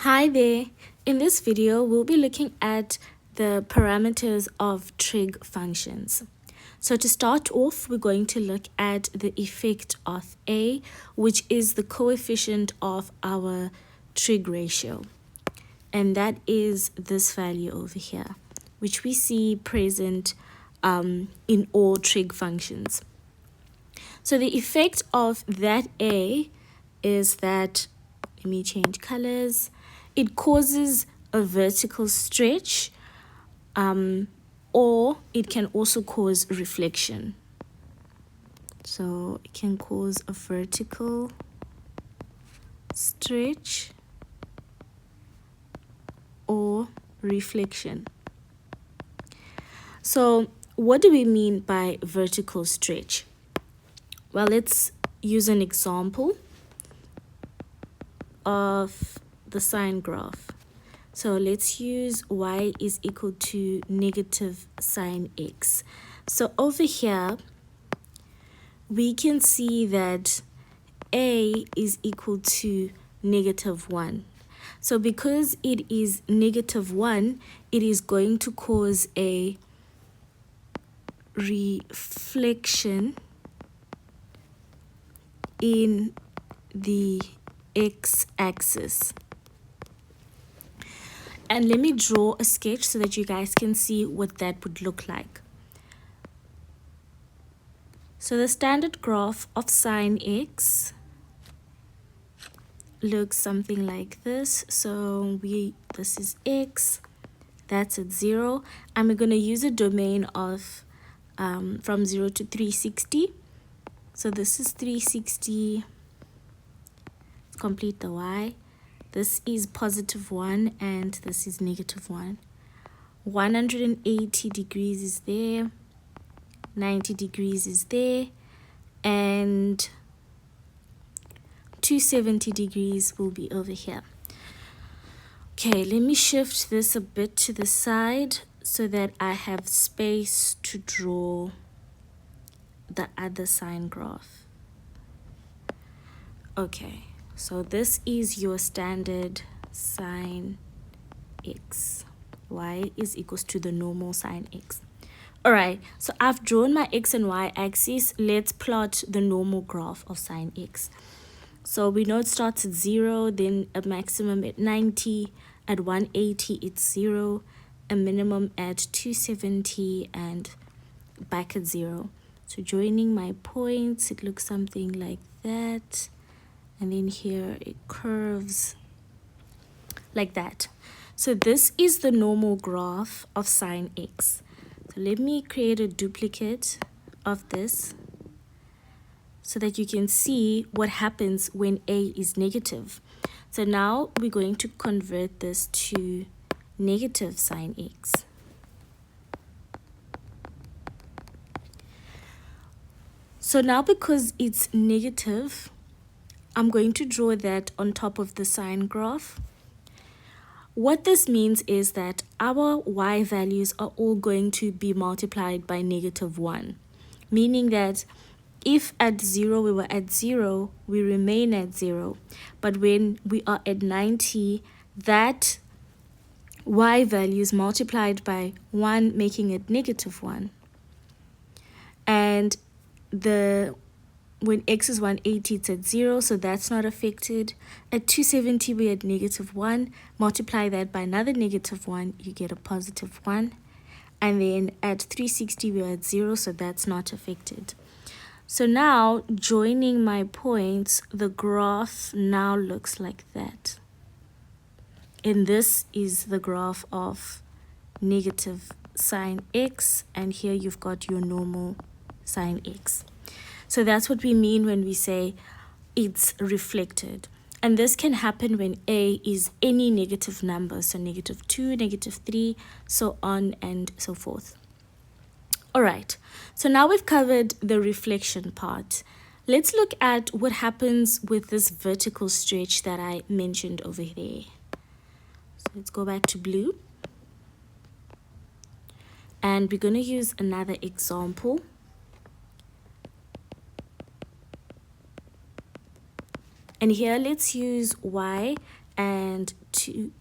Hi there. In this video, we'll be looking at the parameters of trig functions. So to start off, we're going to look at the effect of A, which is the coefficient of our trig ratio. And that is this value over here, which we see present in all trig functions. So the effect of that A is that, let me change colors, it causes a vertical stretch, or it can also cause reflection. So it can cause a vertical stretch or reflection. So what do we mean by vertical stretch? Well, let's use an example of the sine graph. So let's use y is equal to negative sine x. So over here, we can see that a is equal to -1. So because it is -1, it is going to cause a reflection in the x-axis. And let me draw a sketch so that you guys can see what that would look like. So the standard graph of sine x looks something like this. So this is x, that's at 0, and we're going to use a domain of from 0 to 360. So this is 360, complete the y. This is +1 and this is -1. 180 degrees is there, 90 degrees is there, and 270 degrees will be over here. Okay, let me shift this a bit to the side so that I have space to draw the other sine graph. Okay, so this is your standard sine x. Y is equals to the normal sine x. All right, so I've drawn my x and y axis. Let's plot the normal graph of sine x. So we know it starts at 0, then a maximum at 90, at 180 it's 0, a minimum at 270, and back at 0. So joining my points, it looks something like that. And then here it curves like that. So this is the normal graph of sine x. So let me create a duplicate of this so that you can see what happens when a is negative. So now we're going to convert this to negative sine x. So now because it's negative, I'm going to draw that on top of the sine graph. What this means is that our y values are all going to be multiplied by -1, meaning that if at 0 we were at 0, we remain at 0. But when we are at 90, that y value is multiplied by 1, making it -1. And when x is 180, it's at 0, so that's not affected. At 270, we're at -1. Multiply that by another -1, you get a +1. And then at 360, we're at 0, so that's not affected. So now, joining my points, the graph now looks like that. And this is the graph of negative sine x, and here you've got your normal sine x. So that's what we mean when we say it's reflected. And this can happen when a is any negative number, so -2, -3, so on and so forth. All right, so now we've covered the reflection part. Let's look at what happens with this vertical stretch that I mentioned over there. So let's go back to blue. And we're going to use another example. And here let's use y and 2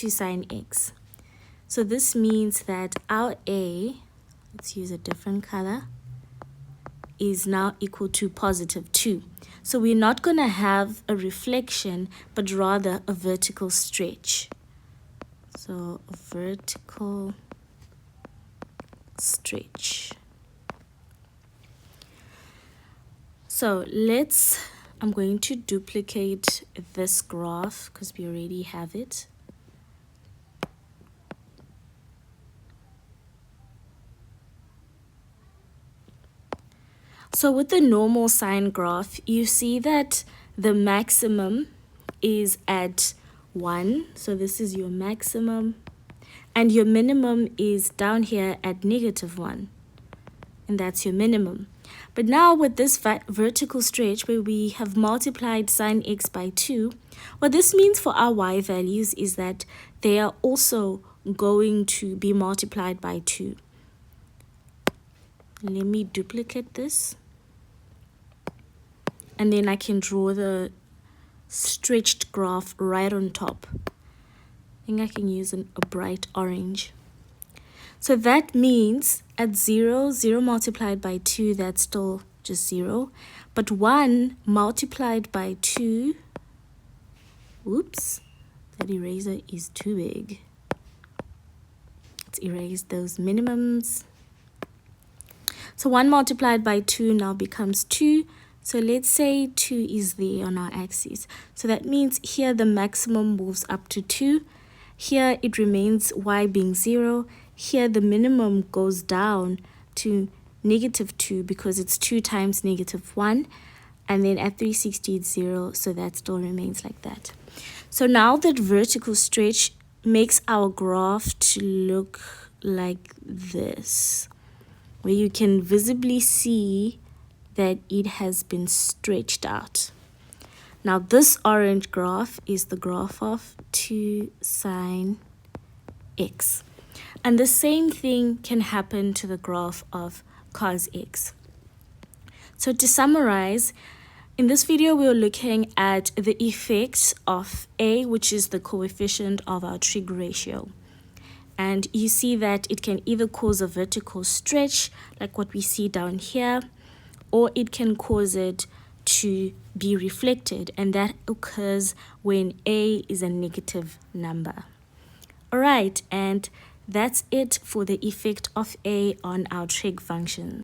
sine x. So this means that our A, let's use a different color, is now equal to positive 2. So we're not going to have a reflection, but rather a vertical stretch. So a vertical stretch. So I'm going to duplicate this graph because we already have it. So with the normal sine graph, you see that the maximum is at 1. So this is your maximum. And your minimum is down here at -1. And that's your minimum. But now with this vertical stretch where we have multiplied sine x by 2, what this means for our y values is that they are also going to be multiplied by 2. Let me duplicate this. And then I can draw the stretched graph right on top. I think I can use a bright orange. So that means at 0, 0 multiplied by 2, that's still just 0. But 1 multiplied by 2, whoops, that eraser is too big. Let's erase those minimums. So 1 multiplied by 2 now becomes 2. So let's say 2 is there on our axis. So that means here the maximum moves up to 2. Here it remains y being 0. Here the minimum goes down to -2 because it's 2 times -1. And then at 360 it's 0, so that still remains like that. So now that vertical stretch makes our graph to look like this, where you can visibly see that it has been stretched out. Now this orange graph is the graph of 2 sine x. And the same thing can happen to the graph of cos x. So to summarize, in this video we're looking at the effects of A, which is the coefficient of our trig ratio. And you see that it can either cause a vertical stretch, like what we see down here, or it can cause it to be reflected, and that occurs when A is a negative number. All right, and that's it for the effect of A on our trig function.